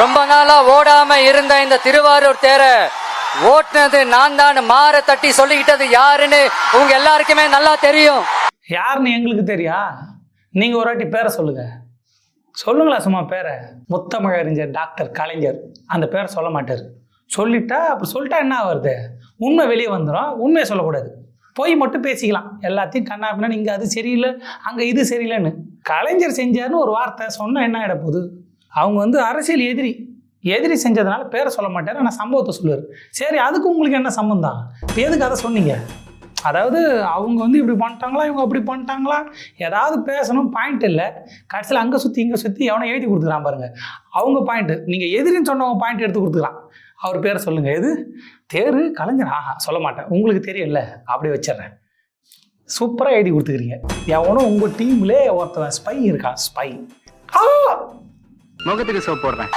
ரொம்ப நாளா ஓடாம இருந்த இந்த திருவாரூர் தேர ஓட்டுனது நான் தான் மாற தட்டி சொல்லிக்கிட்டது யாருன்னு உங்க எல்லாருக்குமே நல்லா தெரியும். யாருன்னு எங்களுக்கு தெரியா? நீங்க ஒரு வாட்டி பேரை சொல்லுங்க. சொல்லுங்களா சும்மா பேரை? முத்தமிழறிஞர் டாக்டர் கலைஞர். அந்த பேரை சொல்ல மாட்டார். சொல்லிட்டா அப்படி சொல்லிட்டா என்ன வருது? உண்மை வெளியே வந்துடும். உண்மையை சொல்லக்கூடாது. போய் மட்டும் பேசிக்கலாம். எல்லாத்தையும் கண்ணாப்பினா இங்கே அது சரியில்லை, அங்கே இது சரியில்லைன்னு. கலைஞர் செஞ்சாருன்னு ஒரு வார்த்தை சொன்னால் என்ன ஆகிட போகுது? அவங்க அரசியல் எதிரி செஞ்சதுனால பேரை சொல்ல மாட்டார், ஆனால் சம்பவத்தை சொல்லுவார். சரி, அதுக்கு உங்களுக்கு என்ன சம்பந்தம்? எதுக்கு அதை சொன்னீங்க? அதாவது அவங்க இப்படி பண்ணிட்டாங்களா, இவங்க அப்படி பண்ணிட்டாங்களா, ஏதாவது பேசணும், பாயிண்ட் இல்லை. கடைசியில் அங்கே சுற்றி இங்கே சுற்றி எவனை எழுதி கொடுத்துக்கிறான் பாருங்கள். அவங்க பாயிண்ட்டு நீங்கள் எதிரின்னு சொன்னவங்க பாயிண்ட் எடுத்து கொடுத்துக்கிறான். அவர் பேரை சொல்லுங்கள். எது தேர் கலைஞர்? சொல்ல மாட்டேன், உங்களுக்கு தெரியல, அப்படி வச்சிட்றேன். சூப்பராக எழுதி கொடுத்துக்கிறீங்க. எவனும் உங்கள் டீம்லே ஒருத்தவன் ஸ்பை இருக்கான். ஸ்பை. முகத்துக்கு சோப் போடுறேன்.